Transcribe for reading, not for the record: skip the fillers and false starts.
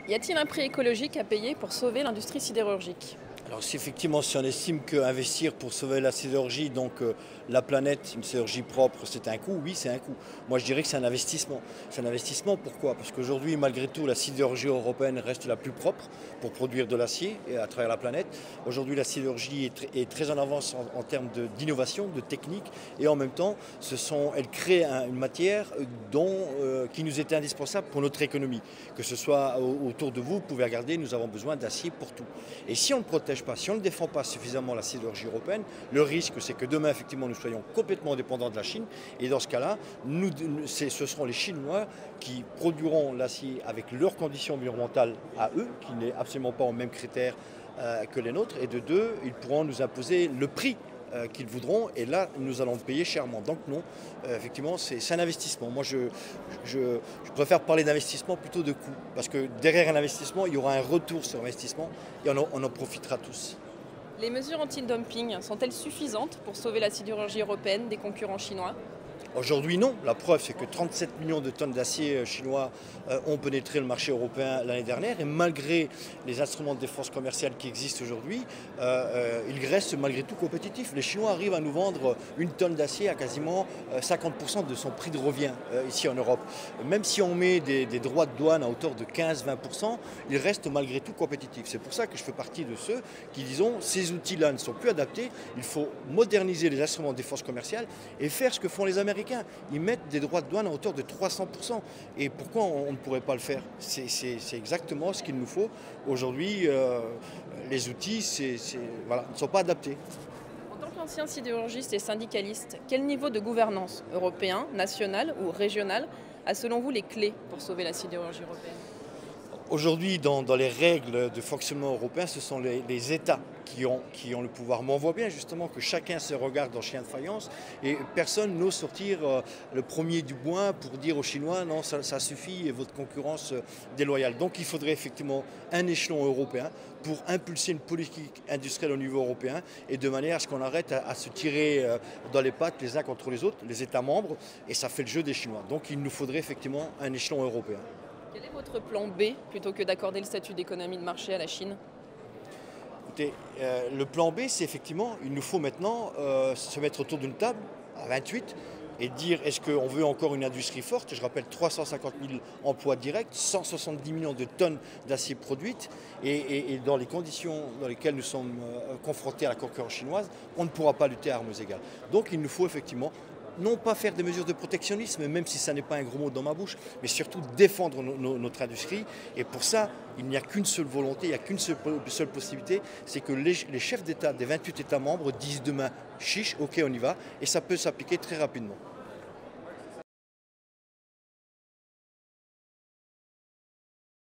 Y a-t-il un prix écologique à payer pour sauver l'industrie sidérurgique? Alors effectivement, si on estime qu'investir pour sauver la sidérurgie, la planète, une sidérurgie propre, c'est un coût, oui, c'est un coût. Moi, je dirais que c'est un investissement. C'est un investissement, pourquoi? Parce qu'aujourd'hui, malgré tout, la sidérurgie européenne reste la plus propre pour produire de l'acier et à travers la planète. Aujourd'hui, la sidérurgie est très en avance en termes d'innovation, de technique, et en même temps, elle crée une matière qui nous était indispensable pour notre économie. Que ce soit autour de vous, vous pouvez regarder, nous avons besoin d'acier pour tout. Et si on ne protège pas, si on ne défend pas suffisamment la sidérurgie européenne, le risque c'est que demain effectivement nous soyons complètement dépendants de la Chine et dans ce cas-là, ce seront les Chinois qui produiront l'acier avec leurs conditions environnementales à eux, qui n'est absolument pas aux mêmes critères que les nôtres, et de deux, ils pourront nous imposer le prix qu'ils voudront, et là nous allons payer chèrement. Donc non, effectivement c'est un investissement. Moi je préfère parler d'investissement plutôt de coût, parce que derrière un investissement il y aura un retour sur investissement et on en profitera tous. Les mesures anti-dumping sont-elles suffisantes pour sauver la sidérurgie européenne des concurrents chinois? Aujourd'hui, non. La preuve, c'est que 37 millions de tonnes d'acier chinois ont pénétré le marché européen l'année dernière. Et malgré les instruments de défense commerciale qui existent aujourd'hui, ils restent malgré tout compétitifs. Les Chinois arrivent à nous vendre une tonne d'acier à quasiment 50% de son prix de revient ici en Europe. Même si on met des droits de douane à hauteur de 15-20%, ils restent malgré tout compétitifs. C'est pour ça que je fais partie de ceux qui disent ces outils-là ne sont plus adaptés. Il faut moderniser les instruments de défense commerciale et faire ce que font les Américains. Ils mettent des droits de douane à hauteur de 300%. Et pourquoi on ne pourrait pas le faire? C'est exactement ce qu'il nous faut. Aujourd'hui, les outils ne sont pas adaptés. En tant qu'ancien sidérurgiste et syndicaliste, quel niveau de gouvernance, européen, national ou régional, a selon vous les clés pour sauver la sidérurgie européenne? Aujourd'hui, dans les règles de fonctionnement européen, ce sont les États qui ont le pouvoir. Mais on voit bien justement que chacun se regarde en chien de faïence et personne n'ose sortir le premier du bois pour dire aux Chinois non, ça suffit et votre concurrence déloyale. Donc il faudrait effectivement un échelon européen pour impulser une politique industrielle au niveau européen et de manière à ce qu'on arrête à se tirer dans les pattes les uns contre les autres, les États membres, et ça fait le jeu des Chinois. Donc il nous faudrait effectivement un échelon européen. Quel est votre plan B plutôt que d'accorder le statut d'économie de marché à la Chine? Écoutez, le plan B, c'est effectivement, il nous faut maintenant se mettre autour d'une table à 28 et dire est-ce qu'on veut encore une industrie forte? Je rappelle 350 000 emplois directs, 170 millions de tonnes d'acier produites et dans les conditions dans lesquelles nous sommes confrontés à la concurrence chinoise, on ne pourra pas lutter à armes égales. Donc il nous faut effectivement non pas faire des mesures de protectionnisme, même si ça n'est pas un gros mot dans ma bouche, mais surtout défendre notre industrie. Et pour ça, il n'y a qu'une seule volonté, il n'y a qu'une seule possibilité, c'est que les chefs d'État des 28 États membres disent demain, chiche, ok on y va, et ça peut s'appliquer très rapidement.